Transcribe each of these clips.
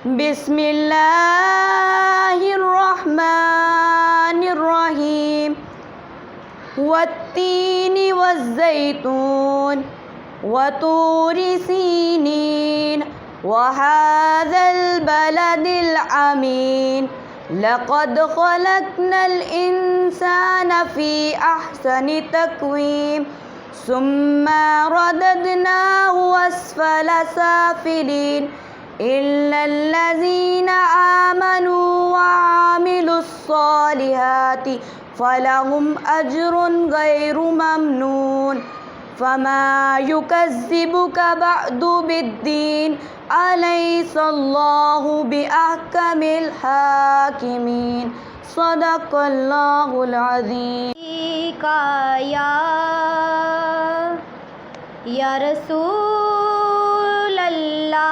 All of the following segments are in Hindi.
बिस्मिल्लाहिर्रहमानिर्रहीम वत्तीनि वज़्ज़ैतून वतूरि सीनीन वहाज़ल बलदिल अमीन लक़द ख़लक़नल इंसाना फ़ी अहसनि तक़वीम सुम्मा रददनाहु अस्फ़ल साफ़िलीन इल्लल्लज़ीना आमनू वआमिलुस्सॉलिहाति फ़लहुम अज्रुन गैरु ममनून फ़मा युकज़्ज़िबुका बअदु बिद्दीन अलैहिस्सलाहु बिअहकमिल हाकिमीन सदक़ल्लाहुल अज़ीम। या रसूल अल्लाह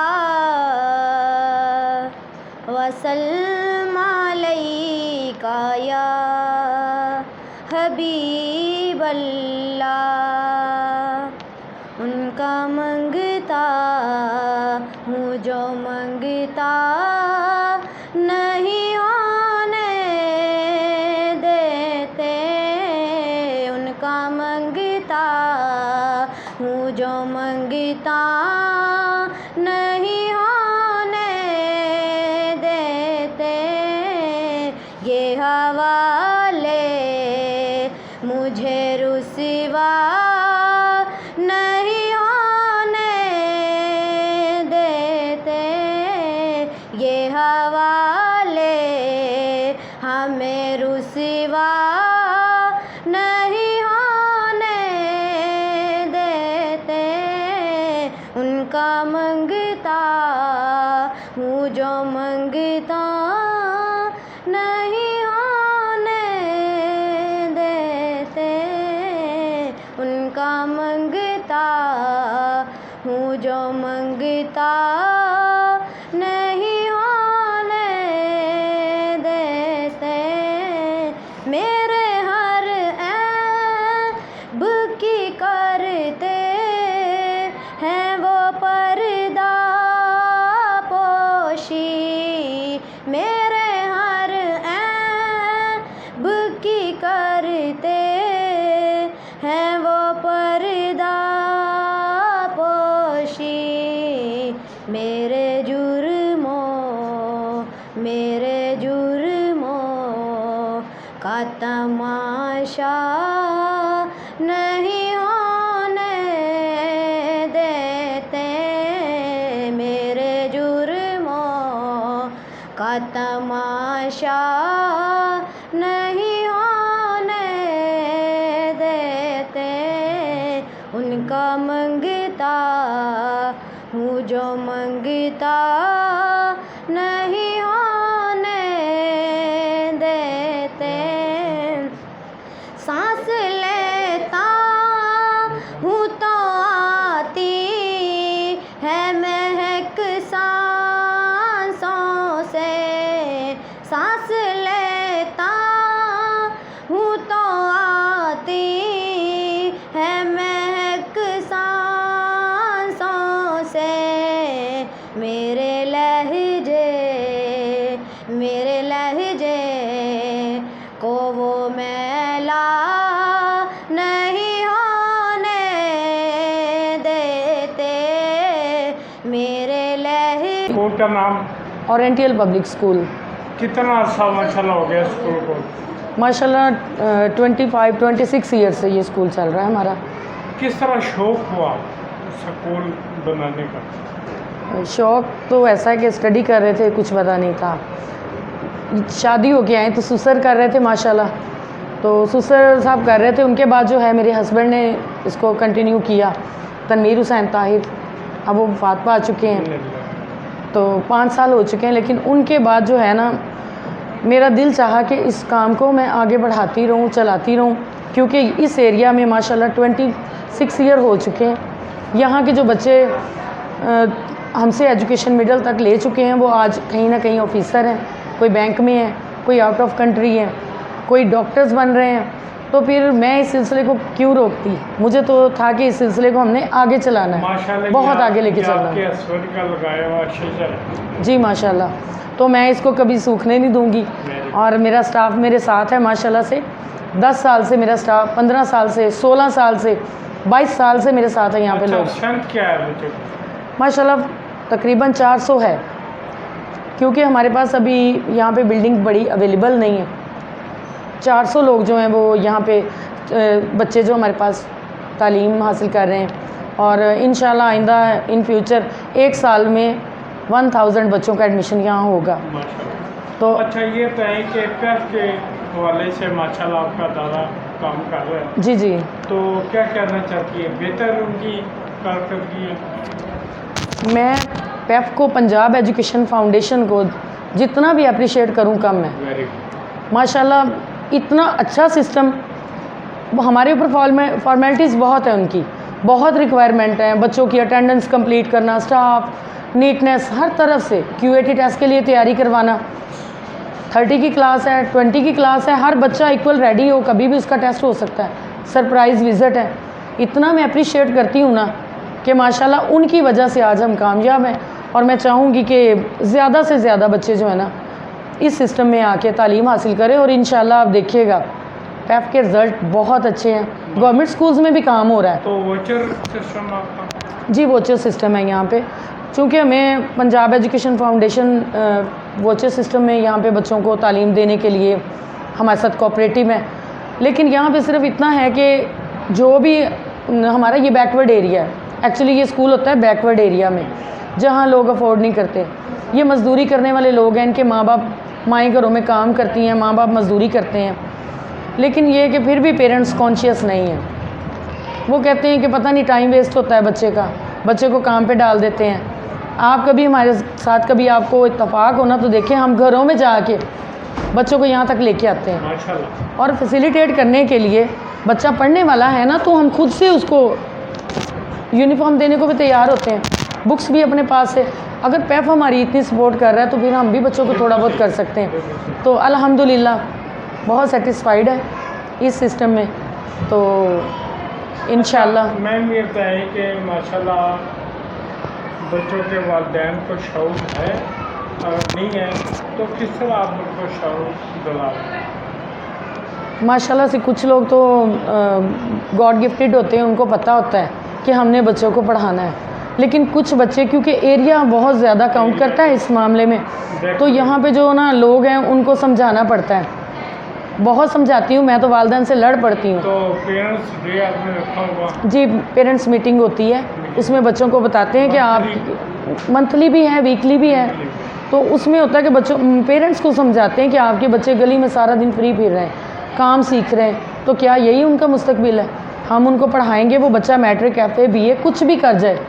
वसल्लम अलैका या हबीब अल्लाह। उनका मंगता हूँ जो मंगता नहीं होने देते, उनका मंगता हूँ जो मंगता नहीं होने देते। ये हवाले मुझे रुसवा नहीं होने देते, ये हवाले हमें रुसवा नहीं होने देते। उनका मंगता हूँ जो मंगता नहीं होने देते, उनका मंगता हूँ जो मंगता नहीं होने देते। मेरे हर ऐब की करते हैं वो पर्दा पोशी, मेरे हर ऐब की करते हैं वो पर्दा पोशी। मेरे जुर्मों का तमाशा नहीं होने देते, मेरे जुर्मों का तमाशा नहीं होने देते। उनका मंगता हूँ जो मंगता नहीं होने देते। सांस लेता हूँ तो आती है महक सांसों से, सांस लेता हूँ तो आती है महक सांसों से। मेरे लहजे को वो मैला नहीं होने देते, मेरे लहजे। स्कूल का नाम ओरिएंटल पब्लिक स्कूल। कितना अर्सा माशाल्लाह हो गया स्कूल को? माशाल्लाह 25-26 ईयर से ये स्कूल चल रहा है हमारा। किस तरह शौक़ हुआ स्कूल बनाने का? शौक़ तो ऐसा है कि स्टडी कर रहे थे, कुछ पता नहीं था। शादी हो के आए तो ससुर कर रहे थे माशाल्लाह, तो ससुर साहब कर रहे थे, उनके बाद जो है मेरे हस्बैंड ने इसको कंटिन्यू किया। तनवीर हुसैन ताहिर, अब वो वफ़ात पा चुके हैं, तो 5 साल हो चुके हैं। लेकिन उनके बाद जो है ना, मेरा दिल चाहा कि इस काम को मैं आगे बढ़ाती रहूं, चलाती रहूं, क्योंकि इस एरिया में माशाल्लाह 26 ईयर हो चुके हैं। यहाँ के जो बच्चे हमसे एजुकेशन मिडिल तक ले चुके हैं, वो आज कहीं ना कहीं ऑफिसर हैं, कोई बैंक में है, कोई आउट ऑफ कंट्री है, कोई डॉक्टर्स बन रहे हैं। तो फिर मैं इस सिलसिले को क्यों रोकती। मुझे तो था कि इस सिलसिले को हमने आगे चलाना है, माशाल्लाह बहुत आगे लेके ये चलना आपके है। हस्बैंड का लगाया हुआ शीशा है। जी माशाल्लाह, तो मैं इसको कभी सूखने नहीं दूंगी। और मेरा स्टाफ मेरे साथ है माशाल्लाह से, 10 साल से मेरा स्टाफ, 15 साल से, 16 साल से, 22 साल से मेरे साथ है यहाँ पे अच्छा, लोग। स्ट्रेंथ क्या है बच्चों की? माशाल्लाह तकरीबन 400 है, क्योंकि हमारे पास अभी यहाँ पे बिल्डिंग बड़ी अवेलेबल नहीं है। 400 लोग जो हैं वो यहाँ पे बच्चे जो हमारे पास तालीम हासिल कर रहे हैं। और इंशाल्लाह आइंदा इन फ्यूचर 1 साल में 1000 बच्चों का एडमिशन यहाँ होगा। माशाल्लाह। तो अच्छा, ये तो है कि पैफ के हवाले से माशाल्लाह आपका दादा काम कर रहा है, जी जी, तो क्या कहना चाहती है? बेहतर उनकी कारकर्दगी है? मैं पैफ को, पंजाब एजुकेशन फाउंडेशन को जितना भी अप्रिशिएट करूँ कम है। Very good. माशाल्लाह इतना अच्छा सिस्टम, हमारे ऊपर फॉर्मेलिटीज़ बहुत है उनकी, बहुत रिक्वायरमेंट है बच्चों की अटेंडेंस कंप्लीट करना, स्टाफ, नीटनेस, हर तरफ से QAT टेस्ट के लिए तैयारी करवाना। 30 की क्लास है, 20 की क्लास है, हर बच्चा इक्वल रेडी हो, कभी भी उसका टेस्ट हो सकता है। सरप्राइज़ विज़िट है। इतना मैं अप्रिशिएट करती हूँ ना कि माशाल्लाह उनकी वजह से आज हम कामयाब हैं। और मैं चाहूँगी कि ज़्यादा से ज़्यादा बच्चे जो है ना इस सिस्टम में आके तालीम हासिल करें। और इंशाल्लाह आप देखिएगा पैफ के रिज़ल्ट बहुत अच्छे हैं। गवर्नमेंट स्कूल्स में भी काम हो रहा है। तो वोचर सिस्टम आपका? जी वोचर सिस्टम है यहाँ पे, चूँकि हमें Punjab education foundation voucher system में यहाँ पे बच्चों को तालीम देने के लिए हमारे साथ कोऑपरेटिव है। लेकिन यहाँ पे सिर्फ इतना है कि जो भी हमारा ये बैकवर्ड एरिया है, एक्चुअली ये स्कूल होता है बैकवर्ड एरिया में जहाँ लोग अफोर्ड नहीं करते। ये मज़दूरी करने वाले लोग हैं, इनके माँ बाप, माएँ घरों में काम करती हैं, माँ बाप मज़दूरी करते हैं, लेकिन ये कि फिर भी पेरेंट्स कॉन्शियस नहीं हैं। वो कहते हैं कि पता नहीं टाइम वेस्ट होता है बच्चे का, बच्चे को काम पे डाल देते हैं। आप कभी हमारे साथ कभी आपको इत्तफाक होना तो देखें, हम घरों में जाके बच्चों को यहाँ तक लेके आते हैं। माशाल्लाह। और फैसिलिटेट करने के लिए, बच्चा पढ़ने वाला है ना तो हम खुद से उसको यूनिफॉर्म देने को भी तैयार होते हैं, बुक्स भी अपने पास है। अगर पैफ हमारी इतनी सपोर्ट कर रहा है तो फिर हम भी बच्चों को थोड़ा बहुत कर सकते हैं। तो अल्हम्दुलिल्लाह बहुत सेटिस्फाइड है इस सिस्टम में। तो इंशाल्लाह मैम ये बताएं कि माशाल्लाह बच्चों के वालिदैन को शौक़ है, अगर नहीं है तो किस तरह आप उनको शौक़ दिलाते हैं? माशाल्लाह से कुछ लोग तो गॉड गिफ्टेड होते हैं, उनको पता होता है कि हमने बच्चों को पढ़ाना है। लेकिन कुछ बच्चे, क्योंकि एरिया बहुत ज़्यादा काउंट करता है इस मामले में, तो यहाँ पे जो ना लोग हैं उनको समझाना पड़ता है। बहुत समझाती हूँ मैं तो, वालिदैन से लड़ पड़ती हूँ। तो पेरेंट्स डे आपने रखा होगा? जी पेरेंट्स मीटिंग होती है, उसमें बच्चों को बताते हैं कि आप, मंथली भी है, वीकली भी है, तो उसमें होता है कि बच्चों, पेरेंट्स को समझाते हैं कि आपके बच्चे गली में सारा दिन फ्री फिर रहे हैं, काम सीख रहे हैं, तो क्या यही उनका मुस्तकबिल है? हम उनको पढ़ाएंगे, वो बच्चा मैट्रिक FA BA कुछ भी कर जाए,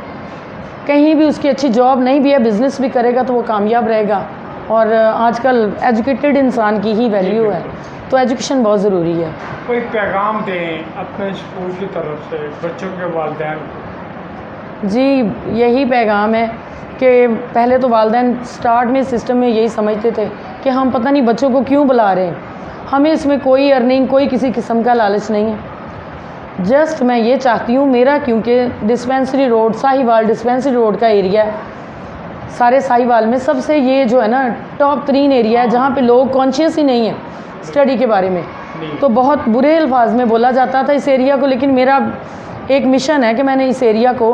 कहीं भी उसकी अच्छी जॉब नहीं भी है, बिज़नेस भी करेगा तो वो कामयाब रहेगा। और आजकल एजुकेटेड इंसान की ही वैल्यू है, तो एजुकेशन बहुत ज़रूरी है। कोई पैगाम दें अपने स्कूल की तरफ से बच्चों के वालिदैन को? जी यही पैगाम है कि पहले तो वालिदैन स्टार्ट में सिस्टम में यही समझते थे कि हम पता नहीं बच्चों को क्यों बुला रहे हैं, हमें इसमें कोई अर्निंग, कोई किसी किस्म का लालच नहीं है। जस्ट मैं ये चाहती हूँ, मेरा क्योंकि dispensary road, Sahiwal dispensary road का एरिया है, सारे साहिवाल में सबसे ये जो है ना टॉप 3 एरिया है जहाँ पे लोग कॉन्शियस ही नहीं है स्टडी के बारे में। तो बहुत बुरे अल्फाज में बोला जाता था इस एरिया को, लेकिन मेरा एक मिशन है कि मैंने इस एरिया को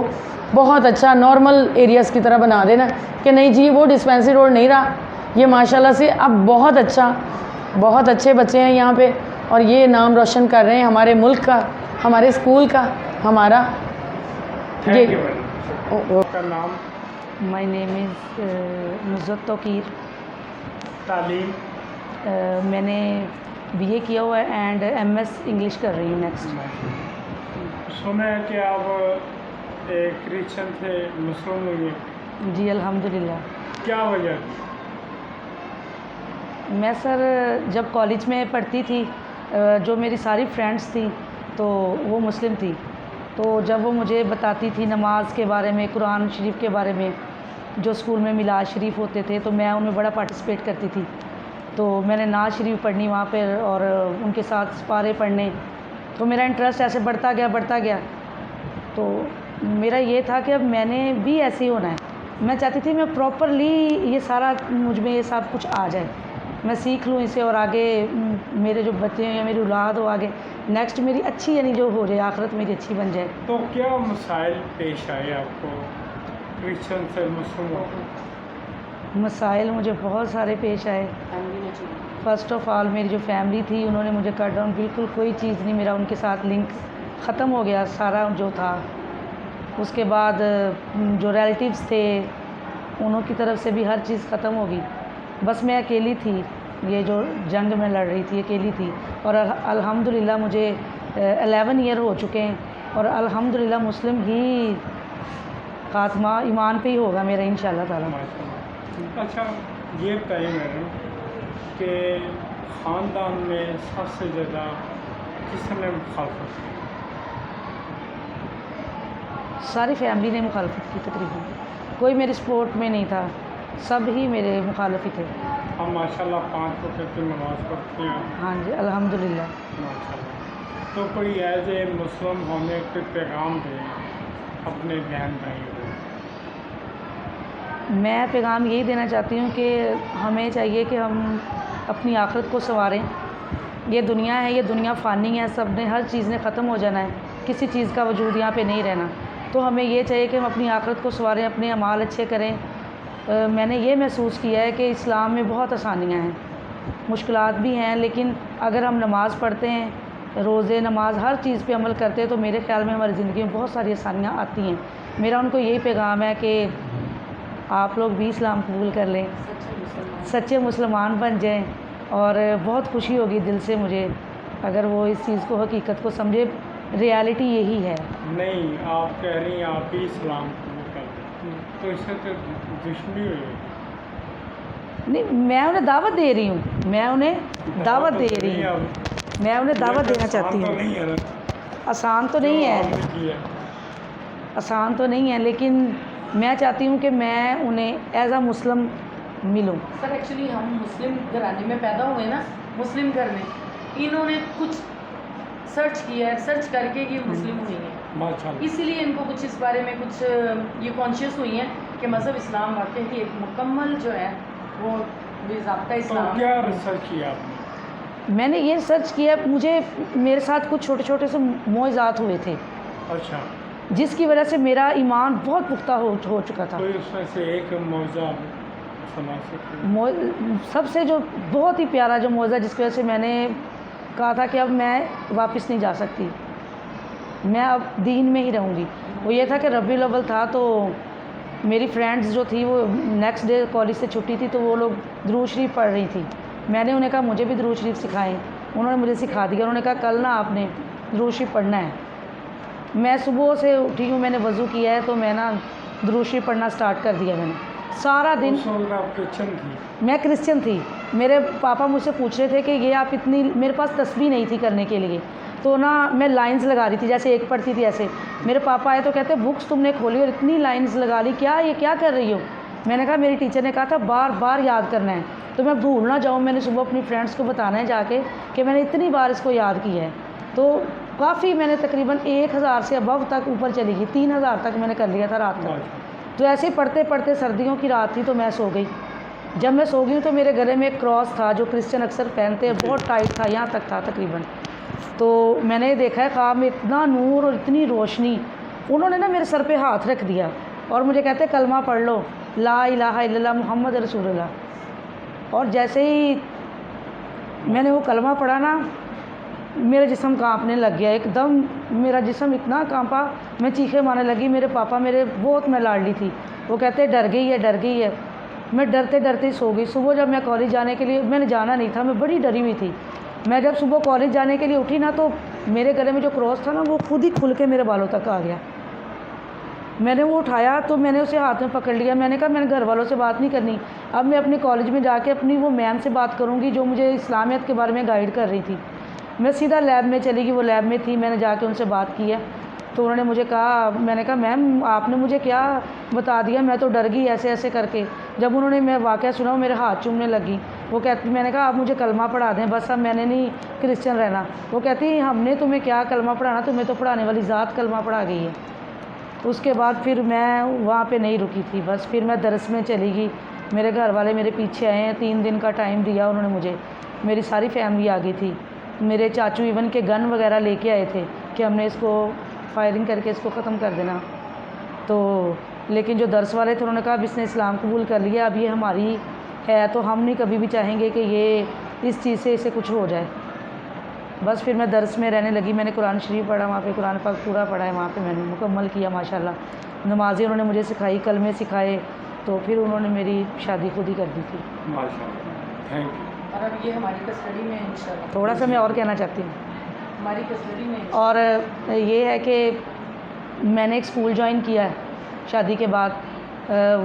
बहुत अच्छा नॉर्मल एरियाज़ की तरह बना देना, कि नहीं जी वो डिस्पेंसरी रोड नहीं रहा, ये माशाल्लाह से अब बहुत अच्छा, बहुत अच्छे बच्चे हैं यहाँ पे, और ये नाम रोशन कर रहे हैं हमारे मुल्क का, हमारे स्कूल का, हमारा। ये थैंक यू मैडम। आपका नाम? My name is Nuzrat Tauqeer. तालीम? मैंने BA किया हुआ है एंड MS इंग्लिश कर रही हूँ नेक्स्ट। सुना है कि आप एक क्रिश्चियन थे, मुस्लिम हुए? जी अल्हम्दुलिल्लाह। क्या वजह? मैं सर जब कॉलेज में पढ़ती थी, जो मेरी सारी फ्रेंड्स थी तो वो मुस्लिम थी, तो जब वो मुझे बताती थी नमाज के बारे में, कुरान शरीफ के बारे में, जो स्कूल में मिलाद शरीफ होते थे, तो मैं उनमें बड़ा पार्टिसिपेट करती थी। तो मैंने नाज शरीफ पढ़नी वहाँ पर और उनके साथ पारे पढ़ने, तो मेरा इंटरेस्ट ऐसे बढ़ता गया। तो मेरा ये था कि अब मैंने भी ऐसे ही होना है। मैं चाहती थी मैं प्रॉपरली ये सारा मुझ में ये सब कुछ आ जाए, मैं सीख लूँ इसे और आगे मेरे जो बच्चे हैं या मेरी औलाद हो आगे नेक्स्ट मेरी अच्छी यानी जो हो जाए, आखिरत मेरी अच्छी बन जाए। तो क्या मसाइल पेश आए आपको क्रिश्चियन से मुस्लिमों को? मसाइल मुझे बहुत सारे पेश आए। फ़र्स्ट ऑफ़ ऑल मेरी जो फैमिली थी उन्होंने मुझे कट डाउन, बिल्कुल कोई चीज़ नहीं, मेरा उनके साथ लिंक ख़त्म हो गया सारा जो था। उसके बाद जो रिलेटिव्स थे उन्हों की तरफ से भी हर चीज़ ख़त्म हो गई। बस मैं अकेली थी, ये जो जंग में लड़ रही थी अकेली थी। और अल्हम्दुलिल्लाह मुझे 11 ईयर हो चुके हैं और अल्हम्दुलिल्लाह मुस्लिम ही खात्मा ईमान पे ही होगा मेरा इंशाअल्लाह ताला। माशाल्लाह। अच्छा ये बताइए मैडम कि ख़ानदान में सबसे ज़्यादा किसने मुखालफत की? सारी फैमिली ने मुखालफत की तकरीबन, कोई मेरी सपोर्ट में नहीं था, सब ही मेरे मुखालफ ही थे। हम माशाल्लाह 5 वक्त की नमाज़ पढ़ते हैं। हाँ जी अल्हम्दुलिल्लाह। माशाल्लाह। तो कोई एज ए मुस्लिम होने के पैगाम दें अपने बहन भाइयों को? मैं पैगाम यही देना चाहती हूँ कि हमें चाहिए कि हम अपनी आखिरत को संवारें। ये दुनिया है, ये दुनिया फ़ानी है, सब ने हर चीज़ ने ख़त्म हो जाना है, किसी चीज़ का वजूद यहाँ पे नहीं रहना। तो हमें ये चाहिए कि हम अपनी आखिरत को संवारें, अपने अमाल अच्छे करें। मैंने ये महसूस किया है कि इस्लाम में बहुत आसानियाँ हैं, मुश्किलात भी हैं, लेकिन अगर हम नमाज़ पढ़ते हैं, रोज़े नमाज हर चीज़ पे अमल करते हैं तो मेरे ख़्याल में हमारी ज़िंदगी में बहुत सारी आसानियाँ आती हैं। मेरा उनको यही पैगाम है कि आप लोग भी इस्लाम कबूल कर लें, सच्चे मुसलमान बन जाएं और बहुत खुशी होगी दिल से मुझे अगर वो इस चीज़ को, हकीकत को समझे। रियलिटी यही है। नहीं, आप कह रही हैं आप ही इस्लाम कबूल कर लें, तो इससे तो दुश्मनी हुई। नहीं, मैं उन्हें दावत दे रही हूँ, मैं उन्हें दावत दे रही हूँ, मैं उन्हें दावत देना चाहती हूँ। आसान तो नहीं है, आसान तो नहीं है, लेकिन मैं चाहती हूँ कि मैं उन्हें एज अ मुस्लिम मिलूँ। सर एक्चुअली हम मुस्लिम घराने में पैदा हुए ना, मुस्लिम घर में, इन्होंने कुछ सर्च किया है, सर्च करके ये मुस्लिम हुई हैं, माशाल्लाह। इसीलिए इनको कुछ इस बारे में कुछ ये कॉन्शियस हुई हैं कि मज़हब इस्लाम वाकई ही एक मुकम्मल जो है वो बेज़ाब्ता तो इस्लाम। क्या रिसर्च किया आपने? मैंने ये सर्च किया, मुझे मेरे साथ कुछ छोटे छोटे से मोइज़ात हुए थे अच्छा, जिसकी वजह से मेरा ईमान बहुत पुख्ता हो चुका था। कोई उसमें से एक मौज़ा सुना सकते? सबसे जो बहुत ही प्यारा जो मौज़ा जिसकी वजह से मैंने कहा था कि अब मैं वापस नहीं जा सकती, मैं अब दीन में ही रहूँगी, वो ये था कि रबीउल अव्वल था तो मेरी फ्रेंड्स जो थी वो नेक्स्ट डे कॉलेज से छुट्टी थी तो वो लोग दुरूद शरीफ पढ़ रही थी। मैंने उन्हें कहा मुझे भी दुरूद शरीफ सिखाएं, उन्होंने मुझे सिखा दिया। उन्होंने कहा कल ना आपने दुरूद शरीफ पढ़ना है। मैं सुबह से उठी हूँ, मैंने वज़ू किया है तो मैं ना दुरूद शरीफ पढ़ना स्टार्ट कर दिया। मैंने सारा दिन, आप क्रिश्चियन थी? मैं क्रिश्चियन थी। मेरे पापा मुझसे पूछ रहे थे कि ये आप इतनी, मेरे पास तस्बीह नहीं थी करने के लिए, तो ना मैं लाइंस लगा रही थी, जैसे एक पढ़ती थी ऐसे। मेरे पापा आए तो कहते बुक्स तुमने खोली और इतनी लाइंस लगा ली, क्या ये क्या कर रही हो? मैंने कहा मेरी टीचर ने कहा था बार बार याद करना है तो मैं भूल ना जाऊँ। मैंने सुबह अपनी फ्रेंड्स को बताना है जाके कि मैंने इतनी बार इसको याद किया है। तो काफ़ी मैंने तकरीबन 1000 से अबव तक ऊपर चली गई, 3000 तक मैंने कर लिया था रात तक। तो ऐसे ही पढ़ते पढ़ते सर्दियों की रात थी तो मैं सो गई। जब मैं सो गई तो मेरे गले में एक क्रॉस था जो क्रिश्चियन अक्सर पहनते हैं, बहुत टाइट था, यहाँ तक था तकरीबन। तो मैंने देखा है ख्वाब में इतना नूर और इतनी रोशनी, उन्होंने ना मेरे सर पे हाथ रख दिया और मुझे कहते कलमा पढ़ लो, ला इलाहा इल्लल्लाह मुहम्मद रसूलुल्लाह। और जैसे ही मैंने वो कलमा पढ़ा ना, मेरा जिस्म कांपने लग गया, एकदम मेरा जिस्म इतना कांपा, मैं चीखें मारने लगी। मेरे पापा मेरे बहुत, मैं लाडली थी, वो कहते डर गई है डर गई है। मैं डरते डरते ही सो गई। सुबह जब मैं कॉलेज जाने के लिए, मैंने जाना नहीं था, मैं बड़ी डरी हुई थी। मैं जब सुबह कॉलेज जाने के लिए उठी ना तो मेरे गले में जो क्रॉस था ना वो खुद ही खुल के मेरे बालों तक आ गया। मैंने वो उठाया तो मैंने उसे हाथ में पकड़ लिया। मैंने कहा मैंने घर वालों से बात नहीं करनी, अब मैं अपने कॉलेज में जाके अपनी वो मैम से बात करूँगी जो मुझे इस्लामियत के बारे में गाइड कर रही थी। मैं सीधा लैब में चली गई, वो लैब में थी, मैंने जाके उनसे बात की है। तो उन्होंने मुझे कहा, मैंने कहा मैम आपने मुझे क्या बता दिया, मैं तो डर गई ऐसे ऐसे करके। जब उन्होंने मैं वाक़या सुना वो मेरे हाथ चूमने लगी। वो कहती, मैंने कहा आप मुझे कलमा पढ़ा दें बस, अब मैंने नहीं क्रिश्चियन रहना। वो कहती हमने तुम्हें क्या कलमा पढ़ाना, तुम्हें तो पढ़ाने वाली ज़ात कलमा पढ़ा गई है। उसके बाद फिर मैं वहाँ पे नहीं रुकी थी, बस फिर मैं दरस में चली गई। मेरे घर वाले मेरे पीछे आए हैं, 3 दिन का टाइम दिया उन्होंने मुझे। मेरी सारी फैमिली आ गई थी, मेरे चाचू इवन के गन वगैरह लेके आए थे कि हमने इसको फायरिंग करके इसको ख़त्म कर देना। तो लेकिन जो दरस वाले थे उन्होंने कहा अब इसने इस्लाम कबूल कर लिया, अब ये हमारी है, तो हम नहीं कभी भी चाहेंगे कि ये इस चीज़ से इसे कुछ हो जाए। बस फिर मैं दरस में रहने लगी। मैंने कुरान शरीफ पढ़ा, वहाँ पे कुरान पाक पूरा पढ़ा है, वहाँ पे मैंने मुकम्मल किया माशाल्लाह। नमाज़ें उन्होंने मुझे सिखाई, कलमे सिखाए, तो फिर उन्होंने मेरी शादी खुद ही कर दी थी। माशाल्लाह, थैंक यू। और अब ये हमारी कस्टडी में है इंशाल्लाह। थोड़ा सा मैं और कहना चाहती हूँ, हमारी कस्टडी में। और ये है कि मैंने एक स्कूल ज्वाइन किया है शादी के बाद,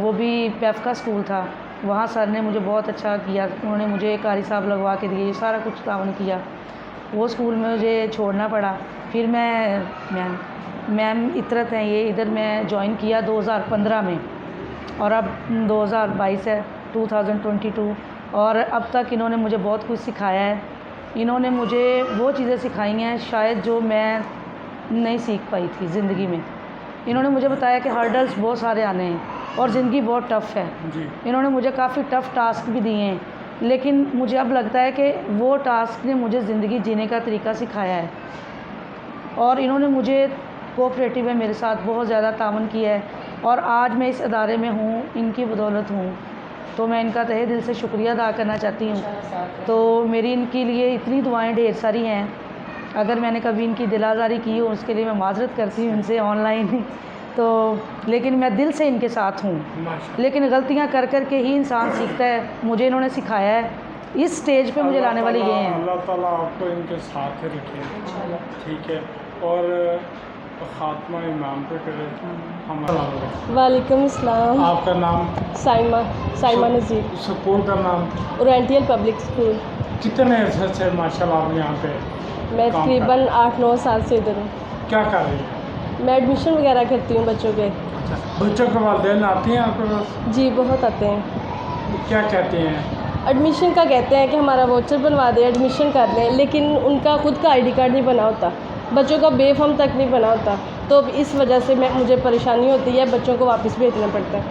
वो भी पैफ का स्कूल था। वहाँ सर ने मुझे बहुत अच्छा किया, उन्होंने मुझे कारी साहब लगवा के दिए, सारा कुछ तावन किया। वो स्कूल में मुझे छोड़ना पड़ा। फिर मैम इतरत हैं ये, इधर मैं ज्वाइन किया 2015 में, और अब 2022 है 2022, और अब तक इन्होंने मुझे बहुत कुछ सिखाया है। इन्होंने मुझे वो चीज़ें सिखाई हैं शायद जो मैं नहीं सीख पाई थी ज़िंदगी में। इन्होंने मुझे बताया कि हर्डल्स बहुत सारे आने हैं और ज़िंदगी बहुत टफ़ है। जी। इन्होंने मुझे काफ़ी टफ़ टास्क भी दिए हैं, लेकिन मुझे अब लगता है कि वो टास्क ने मुझे ज़िंदगी जीने का तरीका सिखाया है। और इन्होंने मुझे कोऑपरेटिव है मेरे साथ बहुत ज़्यादा तावन किया है, और आज मैं इस अदारे में हूँ, इनकी बदौलत हूँ। तो मैं इनका तहे दिल से शुक्रिया अदा करना चाहती हूँ। तो मेरी इनके लिए इतनी दुआएं ढेर सारी हैं, अगर मैंने कभी इनकी दिल आज़ारी की हो उसके लिए मैं माजरत करती हूँ इनसे ऑनलाइन। तो लेकिन मैं दिल से इनके साथ हूँ, लेकिन गलतियाँ कर कर के ही इंसान सीखता है। मुझे इन्होंने सिखाया है, इस स्टेज पे मुझे लाने वाली ये हैं। अल्लाह ताला आपको इनके साथ ही रखे, ठीक है। और ख़ात्मा इमाम पे करे हमारा। वालेकुम अस्सलाम। आपका नाम? साइमा नज़ीर, स्कूल का नाम? Oriental public school. कितने अर्से से माशाल्लाह आप यहाँ पे मैं काम तकरीबन 8-9 साल से इधर हूँ। क्या कर रही हैं? मैं एडमिशन वगैरह करती हूँ बच्चों के। बच्चों के वालिदैन आते हैं आपके पास? जी बहुत आते हैं। क्या कहते हैं? एडमिशन का कहते हैं कि हमारा वाउचर बनवा दें, एडमिशन कर दें, लेकिन उनका खुद का आईडी कार्ड नहीं बना होता, बच्चों का बेफॉर्म तक नहीं बना होता। तो इस वजह से मुझे परेशानी होती है, बच्चों को वापस भेजना पड़ता है।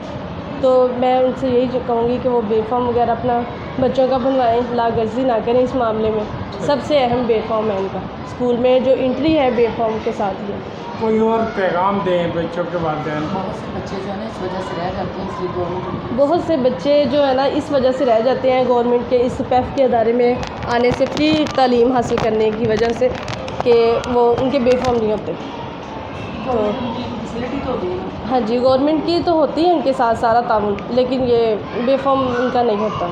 तो मैं उनसे यही कहूँगी कि वो बेफॉर्म वगैरह अपना बच्चों का बनवाएं, लागर्जी ना करें इस मामले में। सबसे अहम बेफॉर्म है इनका, स्कूल में जो एंट्री है बेफॉर्म के साथ ही। कोई और पैगाम दें बच्चों के वालिदैन? बहुत से बच्चे जो है ना इस वजह से रह जाते हैं, इसलिए गवर्नमेंट बहुत से बच्चे जो है ना इस वजह से रह जाते हैं गवर्नमेंट के इस पैफ के अदारे में आने से, फ्री तालीम हासिल करने की वजह से, कि वो उनके बेफॉर्म नहीं होते। तो फैसिलिटी तो होती है ना। हाँ जी, गवर्नमेंट की तो होती है उनके साथ सारा ताउन, लेकिन ये बेफॉर्म उनका नहीं होता।